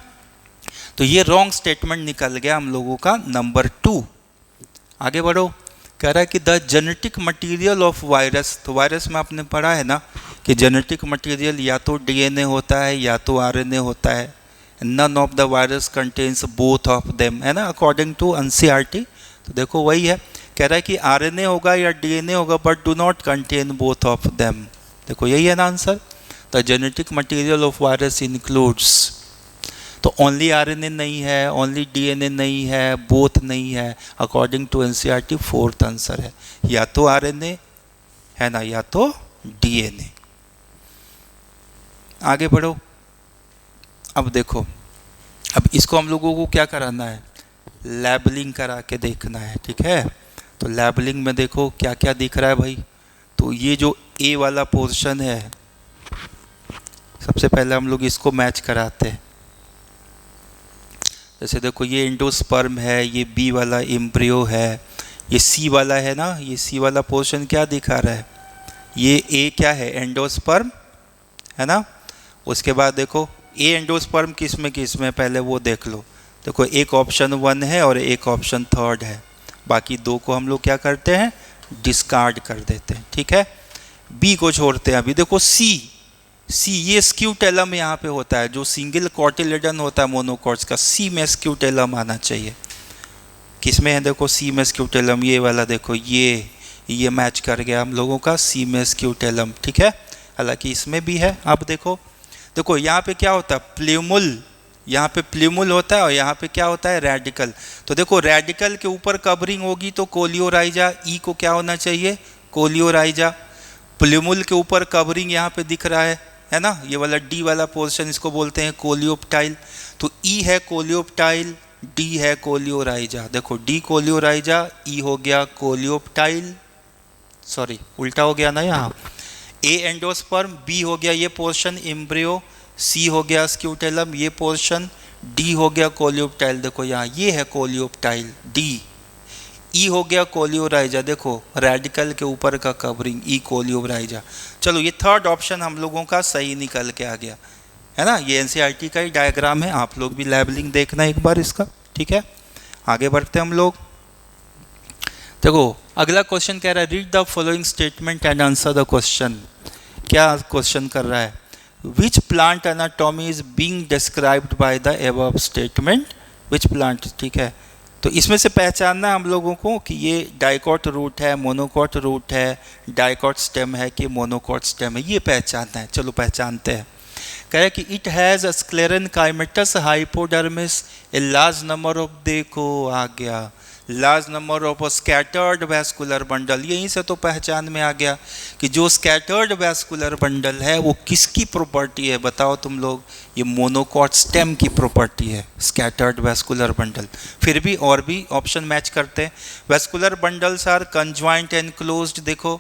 तो ये रॉन्ग स्टेटमेंट निकल गया हम लोगों का नंबर 2। आगे बढ़ो, कह रहा है कि the genetic material of virus, तो वायरस में आपने पढ़ा है ना कि जेनेटिक मटेरियल या तो डीएनए होता है या तो आरएनए होता है। None of the virus contains both of them, है ना, अकॉर्डिंग टू एनसीईआरटी। तो देखो वही है, कह रहा है कि आरएनए होगा या डीएनए होगा but do not contain both of them. देखो यही है ना answer. The genetic material of virus includes, तो ओनली आरएनए नहीं है, ओनली डीएनए नहीं है, बोथ नहीं है, according to NCERT fourth answer है, या तो आरएनए है ना या तो डीएनए। आगे बढ़ो, अब देखो, अब इसको हम लोगों को क्या कराना है? लैबलिंग करा के देखना है। ठीक है, तो लैबलिंग में देखो क्या क्या दिख रहा है भाई। तो ये जो ए वाला पोर्शन है, सबसे पहले हम लोग इसको मैच कराते हैं। जैसे देखो ये एंडोस्पर्म है, ये बी वाला एम्ब्रियो है, ये सी वाला है ना, ये सी वाला पोर्शन क्या दिखा रहा है? ये ए क्या है? एंडोस्पर्म, है ना। उसके बाद देखो ए एंडोस्पर्म किस में पहले वो देख लो। देखो एक ऑप्शन 1 है और एक ऑप्शन 3 है, बाकी 2 को हम लोग क्या करते हैं, डिस्कार्ड कर देते हैं, ठीक है। बी को छोड़ते हैं। अभी देखो सी ये स्क्यूटेलम यहाँ पे होता है, जो सिंगल कॉटिलेडन होता है मोनोकॉट्स का, सी में स्क्यूटेलम आना चाहिए। किस में है, देखो सी में स्क्यूटेलम, ये वाला देखो, ये मैच कर गया हम लोगों का, सी में स्क्यूटेलम, ठीक है। हालांकि इसमें भी है। अब देखो यहाँ पे क्या होता है, प्ल्यूमुल, यहाँ पे प्ल्यूमुल होता है और यहाँ पे क्या होता है, रेडिकल। तो देखो रेडिकल के ऊपर कवरिंग होगी तो कोलियोराइजा, ई को क्या होना चाहिए, कोलियोराइजा। प्ल्यूमुल के ऊपर कवरिंग यहाँ पे दिख रहा है ना, ये वाला डी वाला पोर्शन, इसको बोलते हैं कोलियोप्टाइल। तो ई है कोलियोप्टाइल, डी है कोलियोराइजा। देखो डी कोलियोराइजा, ई हो गया कोलियोप्टाइल, सॉरी उल्टा हो गया ना यहाँ, ए एंडोस्पर्म, बी हो गया ये पोर्शन एम्ब्रियो, सी हो गया स्क्यूटेलम ये पोर्शन, डी हो गया कोलियोप्टाइल। देखो यहाँ ये है कोलियोप्टाइल डी, ई हो गया कोलियोराइजा, देखो रेडिकल के ऊपर का कवरिंग, ई कोलियोराइजा। चलो ये 3rd ऑप्शन हम लोगों का सही निकल के आ गया, है ना। ये एनसीईआरटी का ही डायग्राम है, आप लोग भी लेबलिंग देखना एक बार इसका, ठीक है। आगे बढ़ते हम लोग। देखो अगला क्वेश्चन कह रहा है, read the following statement and answer the question. क्या क्वेश्चन कर रहा है, which plant anatomy is being described by the above statement, which plant, ठीक है। तो इसमें से पहचानना हम लोगों को कि ये डाइकॉट रूट है, मोनोकॉट रूट है, डाइकॉट स्टेम है कि मोनोकॉट स्टेम है, ये पहचानना है। चलो पहचानते हैं। कह रहे कि it has a sclerenchymatous hypodermis, a large number of, देखो आ गया large number of scattered vascular bundle. यहीं से तो पहचान में आ गया कि जो स्कैटर्ड वैस्कुलर बंडल है वो किसकी प्रॉपर्टी है, बताओ तुम लोग, ये मोनोकॉट स्टेम की प्रॉपर्टी है, स्कैटर्ड वैस्कुलर बंडल। फिर भी और भी ऑप्शन मैच करते हैं। Vascular bundles are conjoint and closed, देखो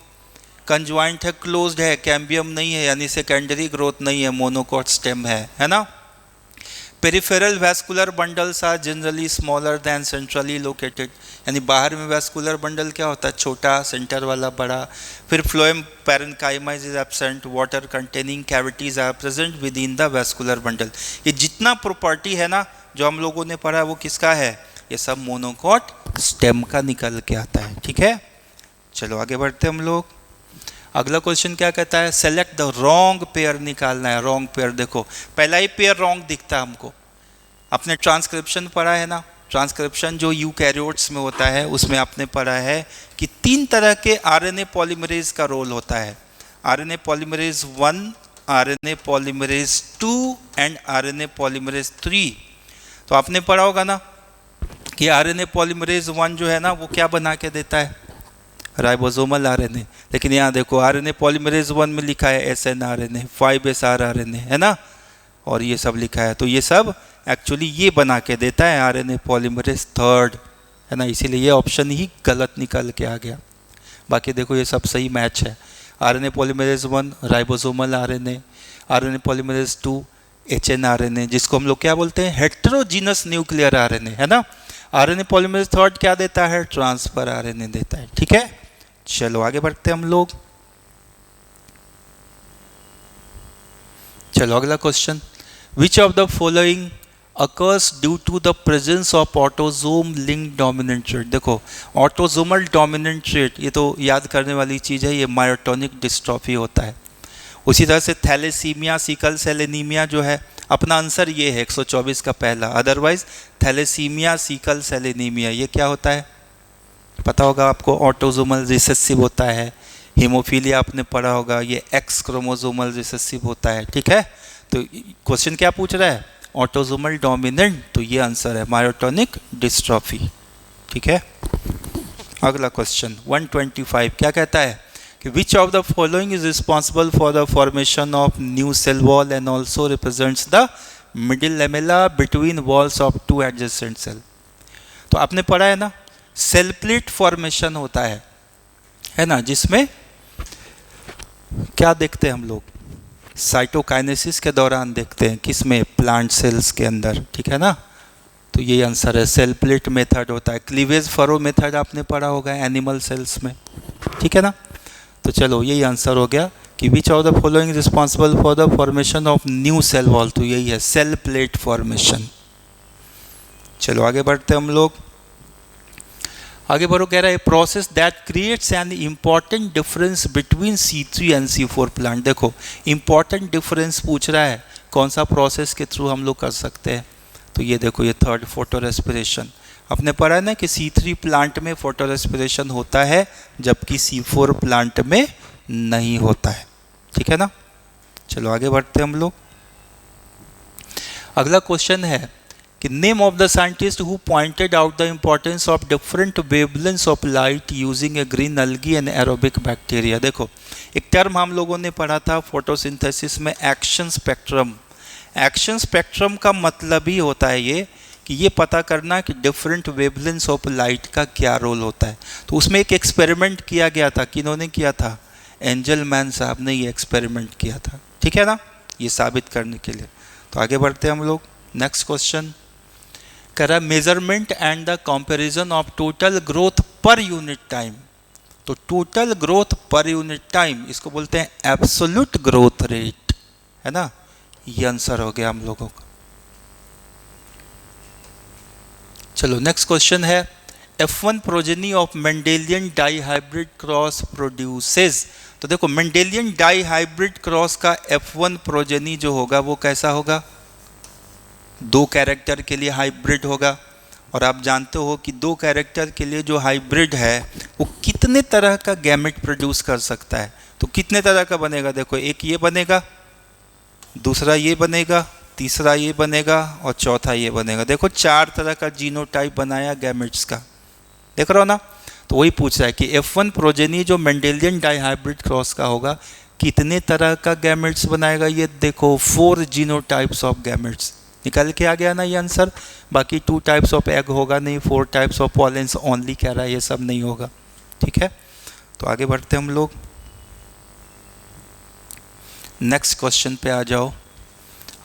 कंज्वाइंट है, क्लोज्ड है, कैम्बियम नहीं है, यानी सेकेंडरी ग्रोथ नहीं है, मोनोकॉट स्टेम है ना। Peripheral vascular bundles are generally smaller than centrally located, यानी बाहर में वैस्कुलर बंडल क्या होता है, छोटा, सेंटर वाला बड़ा। फिर phloem parenchyma is absent, water containing cavities are present within the vascular bundle. ये जितना प्रॉपर्टी है ना जो हम लोगों ने पढ़ा वो किसका है, ये सब मोनोकॉट स्टेम का निकल के आता है, ठीक है। चलो आगे बढ़ते हम लोग। अगला क्वेश्चन क्या कहता है, सेलेक्ट द रॉन्ग पेयर निकालना है। रॉन्ग पेयर, देखो पहला ही पेयर रॉन्ग दिखता है हमको, आपने ट्रांसक्रिप्शन पढ़ा है ना, ट्रांसक्रिप्शन जो यूकैरियोट्स में होता है उसमें आपने पढ़ा है कि 3 तरह के आरएनए पॉलीमरेज का रोल होता है, RNA polymerase 1, RNA polymerase 2 and RNA polymerase 3। तो आपने पढ़ा होगा ना कि आरएनए पॉलीमरेज 1 जो है ना वो क्या बना के देता है, राइबोसोमल आरएनए। लेकिन यहाँ देखो आरएनए पॉलीमरेज 1 में लिखा है एसएन आरएनए, 5S आरएनए, है ना, और ये सब लिखा है। तो ये सब एक्चुअली ये बना के देता है आरएनए पॉलीमरेज 3, है ना, इसीलिए ये ऑप्शन ही गलत निकल के आ गया। बाकी देखो ये सब सही मैच है। RNA polymerase 1 ribosomal RNA, RNA polymerase 2 HN RNA, जिसको हम लोग क्या बोलते हैं, हेटेरोजीनस न्यूक्लियर आरएनए, है ना। आरएनए पॉलीमरेज 3 क्या देता है, ट्रांसफर आरएनए देता है, ठीक है। चलो आगे बढ़ते हम लोग। चलो अगला question, which of the following occurs due to the presence of autosome link dominant trait. देखो ऑटोसोमल डोमिनेंट ट्रेट ये तो याद करने वाली चीज़ है, ये मायोटोनिक डिस्ट्रॉफी होता है। उसी तरह से थैलेसीमिया, सिकल सेल एनीमिया जो है, अपना आंसर ये है 124 का पहला। Otherwise thalassaemia, sickle cell anaemia ये क्या होता है पता होगा आपको, ऑटोसोमल रिसेसिव होता है। हीमोफीलिया आपने पढ़ा होगा, ये एक्स क्रोमोसोमल रिसेसिव होता है, ठीक है। तो क्वेश्चन क्या पूछ रहा है, ऑटोसोमल डोमिनेंट, तो ये आंसर है मायोटोनिक डिस्ट्रॉफी, ठीक है। अगला क्वेश्चन 125 क्या कहता है कि which of the following is responsible for the formation of new cell wall and also represents the middle lamella between walls of 2 adjacent cell. तो आपने पढ़ा है ना, सेल प्लेट फॉर्मेशन होता है ना, जिसमें क्या देखते हैं हम लोग, साइटोकाइनेसिस के दौरान देखते हैं, किसमें, प्लांट सेल्स के अंदर, ठीक है ना। तो ये आंसर है, सेल प्लेट मेथड होता है। क्लीवेज फरो मेथड आपने पढ़ा होगा एनिमल सेल्स में, ठीक है ना। तो चलो यही आंसर हो गया कि which of the following responsible for the formation of new cell wall, तो यही है सेल प्लेट फॉर्मेशन। चलो आगे बढ़ते हम लोग। आगे बढ़ो, कह रहा है process that creates an important difference between C3 and C4 plant. देखो इंपॉर्टेंट डिफरेंस पूछ रहा है, कौन सा प्रोसेस के थ्रू हम लोग कर सकते हैं। तो ये देखो, ये थर्ड फोटो रेस्पिरेशन। आपने पढ़ा है ना कि C3 प्लांट में फोटो रेस्पिरेशन होता है जबकि C4 प्लांट में नहीं होता है। ठीक है ना। चलो आगे बढ़ते हम लोग। अगला क्वेश्चन है कि name of the scientist who pointed out the importance of different wavelengths of light using A green अलगी and aerobic bacteria. देखो एक टर्म हम लोगों ने पढ़ा था फोटोसिंथेसिस में, एक्शन स्पेक्ट्रम। एक्शन स्पेक्ट्रम का मतलब ही होता है ये कि ये पता करना कि डिफरेंट वेवलेंथ्स ऑफ लाइट का क्या रोल होता है। तो उसमें एक एक्सपेरिमेंट किया गया था, किन्होंने किया था? एंजलमैन साहब ने ये एक्सपेरिमेंट किया था। ठीक है ना, ये साबित करने के लिए। तो आगे बढ़ते हैं हम लोग। नेक्स्ट क्वेश्चन कह रहा है measurement and the comparison of total growth per unit time. तो total growth per unit time, इसको बोलते हैं एब्सोल्यूट ग्रोथ रेट, है ना। ये आंसर हो गया हम लोगों का। चलो नेक्स्ट क्वेश्चन है F1 progeny of Mendelian dihybrid cross produces. तो देखो मेंडेलियन डाइहाइब्रिड क्रॉस का F1 प्रोजेनी जो होगा वो कैसा होगा? 2 कैरेक्टर के लिए हाइब्रिड होगा। और आप जानते हो कि 2 कैरेक्टर के लिए जो हाइब्रिड है वो कितने तरह का गैमेट प्रोड्यूस कर सकता है। तो कितने तरह का बनेगा? देखो एक ये बनेगा, दूसरा ये बनेगा, तीसरा ये बनेगा और चौथा ये बनेगा। देखो 4 तरह का जीनोटाइप बनाया गैमेट्स का, देख रहे हो ना। तो वही पूछ रहा है कि F1 प्रोजेनी जो मेंडेलियन डाइहाइब्रिड क्रॉस का होगा कितने तरह का गैमेट्स बनाएगा। ये देखो 4 जीनोटाइप्स ऑफ गैमेट्स निकल के आ गया ना ये आंसर। बाकी 2 टाइप्स ऑफ एग होगा नहीं, 4 टाइप्स ऑफ पॉलेंस ओनली कह रहा है, ये सब नहीं होगा। ठीक है, तो आगे बढ़ते हम लोग। नेक्स्ट क्वेश्चन पे आ जाओ।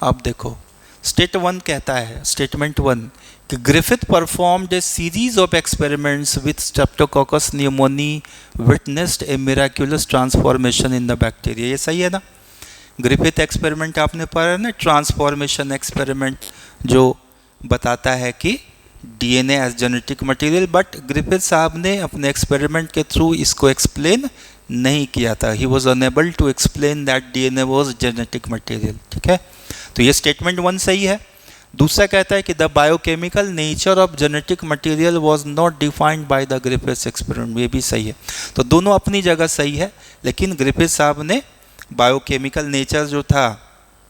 अब देखो स्टेटमेंट 1 कि Griffith performed a series of experiments with Streptococcus pneumoniae witnessed a miraculous transformation in the bacteria. ये सही है ना। ग्रिफिथ एक्सपेरिमेंट आपने पढ़ा ना, ट्रांसफॉर्मेशन एक्सपेरिमेंट, जो बताता है कि DNA as genetic material. But Griffith साहब ने अपने एक्सपेरिमेंट के थ्रू इसको एक्सप्लेन नहीं किया था। He was unable to explain that DNA was genetic material. ठीक है, तो ये स्टेटमेंट 1 सही है। दूसरा कहता है कि the biochemical nature of genetic material was not defined by the Griffith experiment. ये भी सही है। तो दोनों अपनी जगह सही है, लेकिन ग्रिफिथ साहब ने बायोकेमिकल नेचर जो था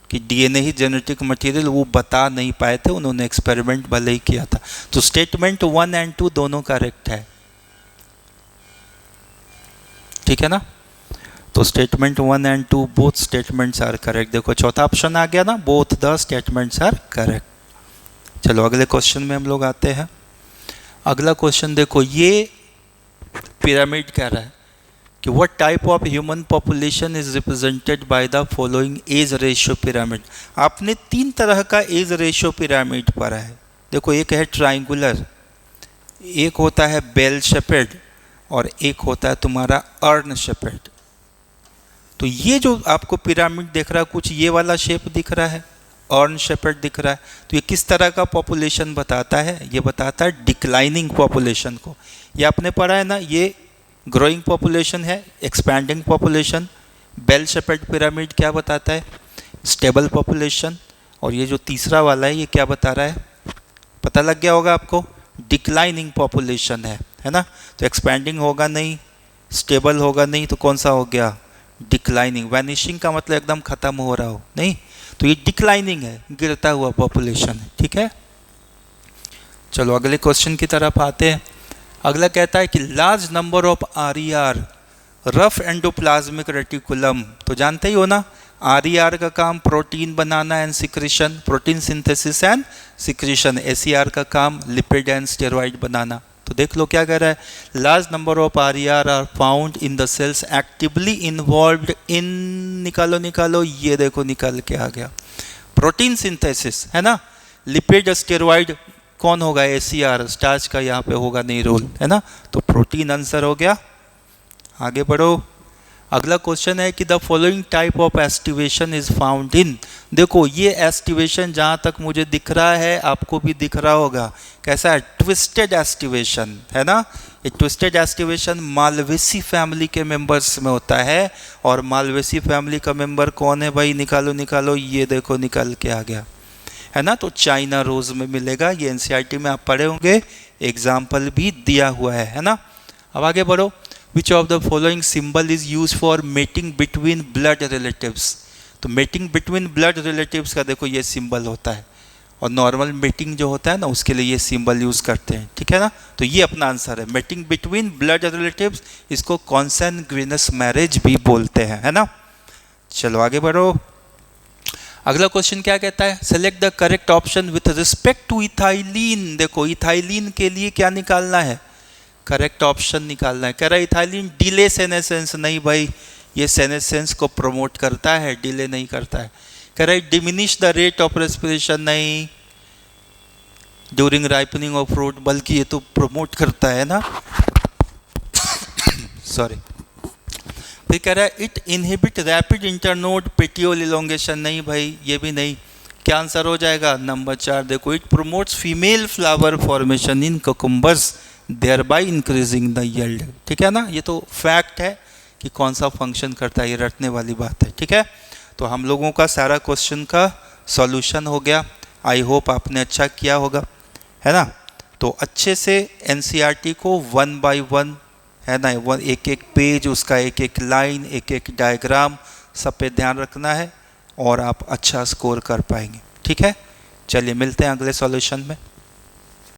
कि डीएनए ही जेनेटिक मटेरियल, वो बता नहीं पाए थे। उन्होंने एक्सपेरिमेंट भले ही किया था। तो स्टेटमेंट 1 एंड 2 दोनों करेक्ट है। ठीक है ना। तो statement 1 and 2 both statements are correct. देखो चौथा ऑप्शन आ गया ना, both the statements are correct. चलो अगले क्वेश्चन में हम लोग आते हैं। अगला क्वेश्चन देखो, ये पिरामिड कह रहा है कि what type of human population is represented by the following age ratio pyramid. आपने 3 तरह का एज रेशियो पिरामिड पढ़ा है। देखो एक है ट्राइंगुलर, एक होता है बेल शेपेड और एक होता है तुम्हारा अर्न शेपेड। तो ये जो आपको पिरामिड दिख रहा है, कुछ ये वाला शेप दिख रहा है, अर्न शेपेड दिख रहा है। तो ये किस तरह का पॉपुलेशन बताता है? ये बताता है डिक्लाइनिंग पॉपुलेशन को। ये आपने पढ़ा है ना, ये ग्रोइंग पॉपुलेशन है, expanding population. Bell shaped pyramid क्या बताता है? Stable population. और ये जो तीसरा वाला है ये क्या बता रहा है? पता लग गया होगा आपको, डिक्लाइनिंग पॉपुलेशन है ना। तो एक्सपैंडिंग होगा नहीं, स्टेबल होगा नहीं, तो कौन सा हो गया? डिक्लाइनिंग। वैनिशिंग का मतलब एकदम खत्म हो रहा हो नहीं, तो ये डिक्लाइनिंग है, गिरता हुआ पॉपुलेशन है। ठीक है, चलो अगले क्वेश्चन की तरफ आते हैं। अगला कहता है कि large number of RER, rough endoplasmic reticulum. तो जानते ही हो ना, RER का काम protein banana and secretion, protein synthesis and secretion. SER का काम लिपिड एंड स्टेरॉइड बनाना। तो देख लो क्या कह रहा है, large number of RER are found in the cells actively involved in, निकालो, ये देखो निकल के आ गया, प्रोटीन सिंथेसिस है ना। लिपिड स्टेरॉइड कौन होगा? SER, स्टार्च का यहाँ पे होगा नहीं रोल, है ना। तो प्रोटीन आंसर हो गया। आगे बढ़ो। अगला क्वेश्चन है कि the following type of aestivation is found in देखो ये एस्टिवेशन जहाँ तक मुझे दिख रहा है आपको भी दिख रहा होगा, कैसा है, ट्विस्टेड एस्टिवेशन है ना। ये ट्विस्टेड एस्टिवेशन मालवेसी फैमिली के मेंबर्स में होता है। और मालवेसी फैमिली का मेंबर कौन है भाई, निकालो निकालो, ये देखो निकल के आ गया है ना। तो चाइना रोज में मिलेगा, ये एनसीईआरटी में आप पढ़े होंगे, एग्जाम्पल भी दिया हुआ है ना। अब आगे बढ़ो। विच of the following symbol is use for mating between blood relatives. तो मेटिंग बिटवीन ब्लड रिलेटिव्स का देखो ये सिंबल होता है, और नॉर्मल मेटिंग जो होता है ना उसके लिए ये सिंबल यूज करते हैं, ठीक है ना। तो ये अपना आंसर है, मेटिंग बिटवीन ब्लड रिलेटिव्स, इसको कॉन्सैंग्यूइनस मैरिज भी बोलते हैं, है ना। चलो आगे बढ़ो। अगला क्वेश्चन क्या कहता है, select the correct option with respect to ethylene. देखो इथाइलिन के लिए क्या निकालना है, करेक्ट ऑप्शन निकालना है। कह रहा है इथाइलिन डिले सेनेसेंस, नहीं भाई ये सेनेसेंस को प्रमोट करता है, डिले नहीं करता है। कह रहा है diminish the rate of respiration, नहीं ड्यूरिंग राइपनिंग ऑफ फ्रूट, बल्कि ये तो प्रमोट करता है ना सॉरी। फिर कह रहा है it inhibit rapid internode petiole elongation, नहीं भाई ये भी नहीं। क्या आंसर हो जाएगा, नंबर 4 देखो, it promotes female flower formation in cucumbers thereby increasing the yield, ठीक है ना। ये तो फैक्ट है कि कौन सा फंक्शन करता है, ये रटने वाली बात है, ठीक है। तो हम लोगों का सारा क्वेश्चन का सॉल्यूशन हो गया। आई होप आपने अच्छा किया होगा, है ना। तो अच्छे से एनसीईआरटी को 1 बाय 1 है ना, एक एक पेज, उसका एक एक लाइन, एक एक डायग्राम, सब पे ध्यान रखना है और आप अच्छा स्कोर कर पाएंगे, ठीक है। चलिए मिलते हैं अगले सॉल्यूशन में।